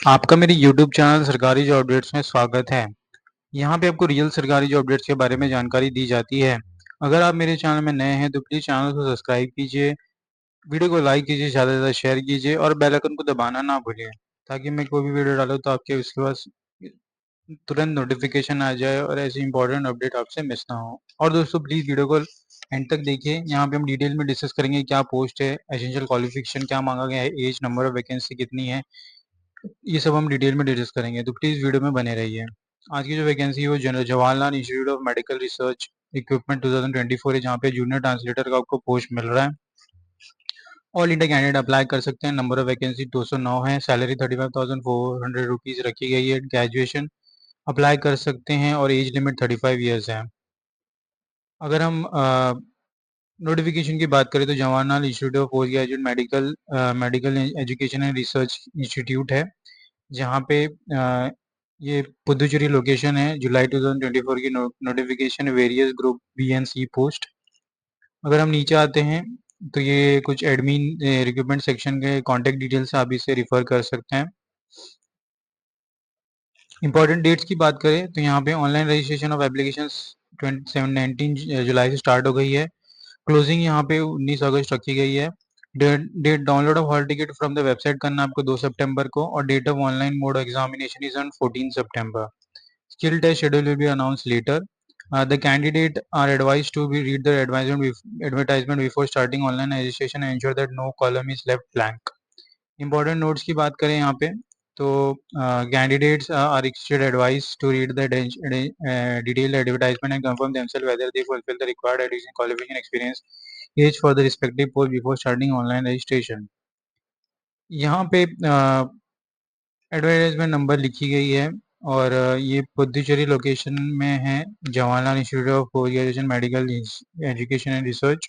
आपका मेरे YouTube channel सरकारी जॉब अपडेट्स में स्वागत है। यहाँ पे आपको रियल सरकारी जॉब अपडेट्स के बारे में जानकारी दी जाती है। अगर आप मेरे चैनल में नए हैं तो प्लीज़ चैनल को सब्सक्राइब कीजिए, वीडियो को लाइक कीजिए, ज़्यादा से ज़्यादा शेयर कीजिए और बेल आइकन को दबाना ना भूलिए, ताकि मैं कोई भी वीडियो डालूँ तो आपके उसके पास तुरंत नोटिफिकेशन आ जाए और ऐसी इंपॉर्टेंट अपडेट आपसे मिस ना हो। और दोस्तों प्लीज़ वीडियो को एंड तक देखिए, यहाँ पे हम डिटेल में डिस्कस करेंगे क्या पोस्ट है, एसेंशियल क्वालिफिकेशन क्या मांगा गया है, एज, नंबर ऑफ वैकेंसी कितनी है, ये सब हम डिटेल में डिस्कस करेंगे, तो प्लीज़ वीडियो में बने रहिए। आज की जो वैकेंसी है वो Jawaharlal institute of medical research equipment 2024 है, जहाँ पे जूनियर ट्रांसलेटर का आपको पोस्ट मिल रहा है। ऑल इंडिया कैंडिडेट अप्लाई कर सकते हैं। नंबर ऑफ वैकेंसी 209 है। सैलरी 35,400 रुपीज़ रखी गई है। ग्रेजुएशन अप्लाई कर सकते हैं और एज लिमिट 35 ईयर्स है। अगर हम नोटिफिकेशन की बात करें तो Jawaharlal institute of post graduate medical education and research institute है, जहाँ पे ये पुदुचेरी लोकेशन है। जुलाई 2024 की notification, various group B and C post. अगर हम नीचे आते हैं तो ये कुछ एडमिन रिक्रूटमेंट सेक्शन के कॉन्टैक्ट डिटेल्स आप इसे रिफर कर सकते हैं। इंपॉर्टेंट डेट्स की बात करें तो यहाँ पे ऑनलाइन रजिस्ट्रेशन ऑफ एप्लीकेशन 19 जुलाई से स्टार्ट हो गई है। क्लोजिंग यहाँ पे 19 अगस्त रखी गई है। Date download of hall ticket from the website करना आपको 2 सितंबर को, और date of online mode examination is on 14 सितंबर। Skill test schedule will be announced later. The candidate are advised to read the advertisement before starting online registration and ensure that no column is left blank. Important notes की बात करें यहाँ पे तो candidates are requested advised to read the detailed advertisement and confirm themselves whether they fulfill the required education, qualification, experience, age for the respective post before starting online registration. यहाँ पे advertisement number लिखी गई है और ये Puducherry location में है। Jawaharlal institute of post graduation medical education and research.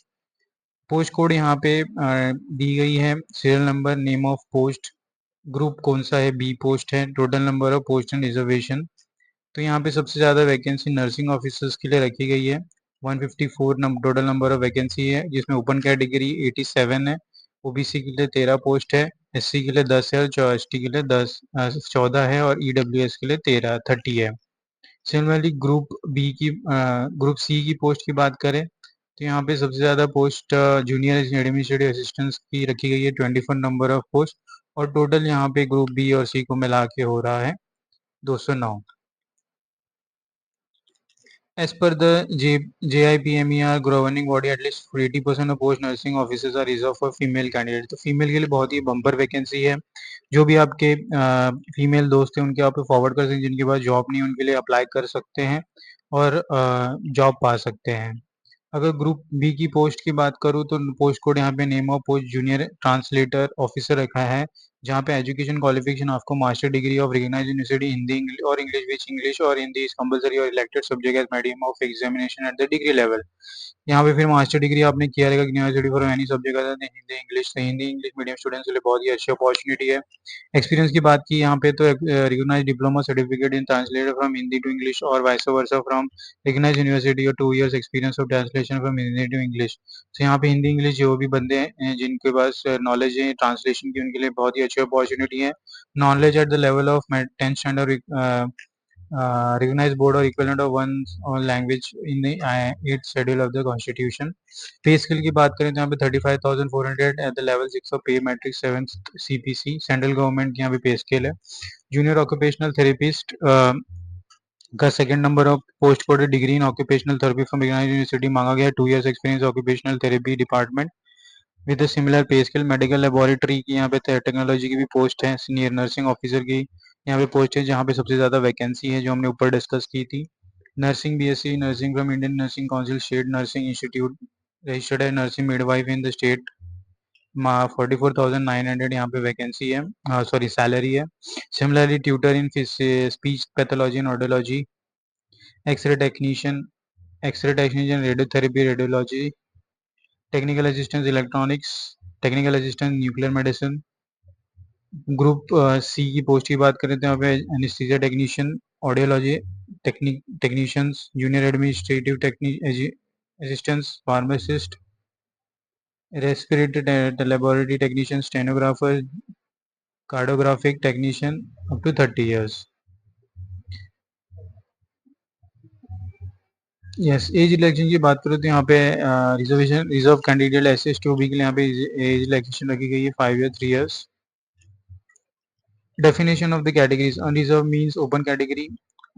Post code यहाँ पे दी गई है। Serial number, name of post, group कौन सा है, बी पोस्ट है। Total number of post and reservation, तो यहाँ पे सबसे ज़्यादा वैकेंसी नर्सिंग ऑफिसर्स के लिए रखी गई है। 154 टोटल नंबर ऑफ वैकेंसी है, जिसमें ओपन कैटेगरी 87 है, ओबीसी के लिए 13 पोस्ट है, एससी के लिए 10 है और एसटी के लिए 14 है और ईडब्ल्यूएस के लिए 30 है। सिमिलरली ग्रुप सी की पोस्ट की बात करें तो यहाँ पे सबसे ज़्यादा पोस्ट जूनियर एडमिनिस्ट्रेटिव असिस्टेंट्स की रखी गई है, 24 नंबर ऑफ पोस्ट, और टोटल यहाँ पे ग्रुप बी और सी को मिला के हो रहा है 209। As per the JIPMER governing body, at least 80% of post nursing offices are reserved for female candidate। तो फीमेल के लिए बहुत ही बम्पर वैकेंसी है। जो भी आपके फीमेल दोस्त हैं उनके आप फॉरवर्ड कर सकते हैं, जिनके पास जॉब नहीं है उनके लिए अप्लाई कर सकते हैं और जॉब पा सकते हैं। अगर ग्रुप बी की पोस्ट की बात करूँ तो पोस्ट कोड यहाँ पे name of post junior translator officer रखा है, जहाँ पे एजुकेशन क्वालिफिकेशन आपको master degree of recognised university Hindi और इंग्लिश, विच इंग्लिश और हिंदी इज कंपलसरी और elected subject as medium of examination at the degree level. यहाँ पे फिर मास्टर डिग्री आपने किया रहेगा university for any subject other than Hindi English, तो हिंदी इंग्लिश मीडियम स्टूडेंट्स के लिए बहुत ही अच्छी अपॉर्चुनिटी है। एक्सपीरियंस की बात की यहाँ पे तो recognised diploma certificate in translator from Hindi to English और vice versa from recognised university, और 2 years experience of translation from Hindi to English. तो यहाँ पे हिंदी इंग्लिश जो भी बंदे हैं जिनके पास नॉलेज है ट्रांसलेशन की, उनके लिए बहुत ही अच्छी अपॉर्चुनिटी है। Knowledge eight the level of 10th standard recognized board or equivalent of one's own language in the 8th schedule of the constitution। Pay scale की बात करें तो यहाँ पे 35,400 at the level 6 of pay matrix 7th CPC। Central government की यहाँ पे pay scale है। जूनियर ऑक्यूपेशनल थेरेपिस्ट का second number of post code degree in occupational therapy from recognised university मांगा गया है। 2 years experience occupational therapy department with a similar pay scale. Medical laboratory की यहाँ पे टेक्नोलॉजी की भी पोस्ट है। सीनियर नर्सिंग ऑफिसर की यहाँ पे पोस्ट है, जहाँ पे सबसे ज़्यादा वैकेंसी है, जो हमने ऊपर डिस्कस की थी। Nursing BSc nursing from Indian Nursing Council state nursing institute, registered है nursing midwife in the state. 44,900 यहाँ पे वैकेंसी है, सॉरी सैलरी है। Similarly tutor in speech pathology and audiology, X-ray technician, radiotherapy radiology, technical assistant electronics, technical assistant nuclear medicine. Group C की post की बात करें तो यहाँ पे anaesthesia technician, audiology technicians, junior administrative assistants, pharmacist, respiratory laboratory technician, stenographer, cardiographic technician up to 30 years। Yes, age relaxation की बात करें तो यहाँ पे reserve candidate S C S T O B के लिए यहाँ पे एज रिलैक्सेशन रखी गई है 5 year 3 years। Definition of the categories, unreserved means open category,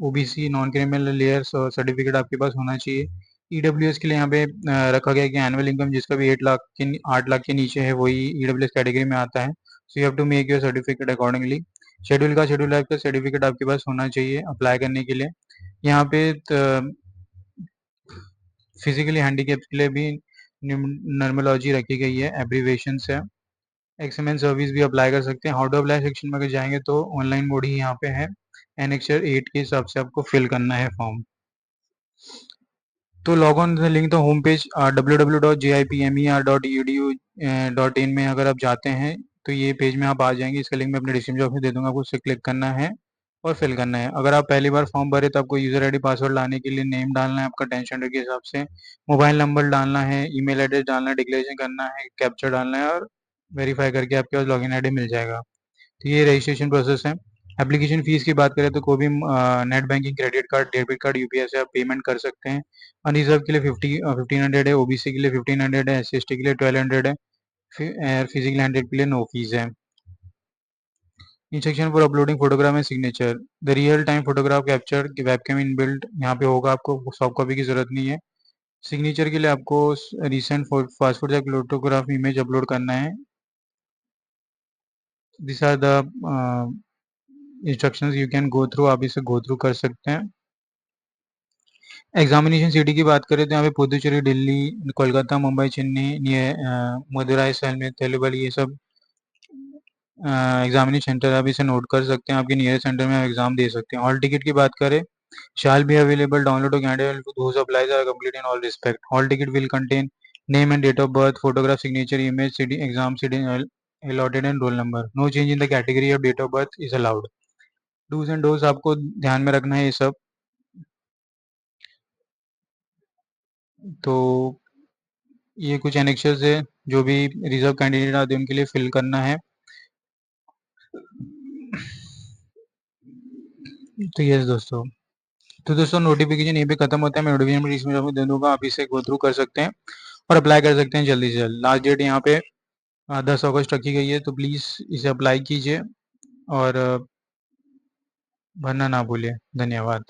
OBC non criminal layers और सर्टिफिकेट आपके पास होना चाहिए। ईडब्ल्यूएस के लिए यहाँ पे रखा गया कि एनुअल इनकम जिसका भी 8 लाख के नीचे है वही ईडब्ल्यूएस कैटेगरी में आता है। So you have to make your certificate accordingly. Schedule life का सर्टिफिकेट आपके पास होना चाहिए अप्लाई करने के लिए। यहाँ पे फिजिकली हैंडीकेप के लिए भी नर्मोलॉजी रखी गई है, एब्रीवेशन है। एक्सएमएन सर्विस भी अप्लाई कर सकते हैं। हाउ टू अप्लाई सेक्शन में अगर जाएंगे तो ऑनलाइन मोड ही यहाँ पे है, एनेक्चर 8 के हिसाब से आपको फिल करना है फॉर्म। तो log on the link the home page www.jipmer.edu.in में अगर आप जाते हैं तो ये पेज में आप आ जाएंगे। इसका लिंक मैं अपने डिस्क्रिप्शन बॉक्स में दे दूंगा, आपको उससे क्लिक करना है और फिल करना है। अगर आप पहली बार फॉर्म भरे तो आपको यूजर आईडी पासवर्ड लाने के लिए नेम डालना है आपका टेंशन के हिसाब से, मोबाइल नंबर डालना है, ईमेल एड्रेस डालना है, डिक्लेरेशन करना है, कैप्चर डालना है और वेरीफाई करके आपके पास लॉगिन आईडी मिल जाएगा। तो ये रजिस्ट्रेशन प्रोसेस है। एप्लीकेशन फीस की बात करें तो कोई भी net banking, credit card, debit card, UPI से आप पेमेंट कर सकते हैं। अनरिजर्व के लिए 1500 है, ओबीसी के लिए 1500 है, एससी एसटी के लिए 1200 है, फिजिकल 100 के लिए नो फीस है। Instruction for uploading photograph and signature, the real time photograph capture webcam in built यहाँ पे होगा, आपको सॉफ्ट कॉपी की जरूरत नहीं है। सिग्नेचर के लिए आपको रिसेंट पासपोर्ट या फोटोग्राफ इमेज अपलोड करना है। This are the instructions you can go through, आप इसे गो थ्रू कर सकते हैं। एग्जामिनेशन सिटी की बात करें तो यहाँ पे पुदुचेरी, दिल्ली, कोलकाता, मुंबई, चेन्नई, मदुराई, सैलम, तेलुगु, ये सब एग्जामिनेशन सेंटर आप इसे नोट कर सकते हैं। आपके नियरेस्ट सेंटर में आप एग्जाम दे सकते हैं। हॉल टिकट की बात करें, shall be available download to candidate those applies are complete in all respect. Hall ticket will contain name and date of birth, photograph, signature, image, city, exam city allotted and roll number, no change in the category of date of birth is allowed। Do's and don'ts आपको ध्यान में रखना है ये सब। तो ये कुछ एनेक्शर्स है जो भी रिजर्व कैंडिडेट आते हैं उनके लिए फिल करना है। तो यस दोस्तों, तो दोस्तों नोटिफिकेशन यहीं पे खत्म होता है। मैं नोटिफिकेशन इसमें दे दूंगा, आप इसे गो थ्रू कर सकते हैं और अप्लाई कर सकते हैं जल्दी से जल्द। लास्ट डेट यहाँ पे 10 अगस्त रखी गई है, तो प्लीज़ इसे अप्लाई कीजिए और भरना ना भूलिए। धन्यवाद।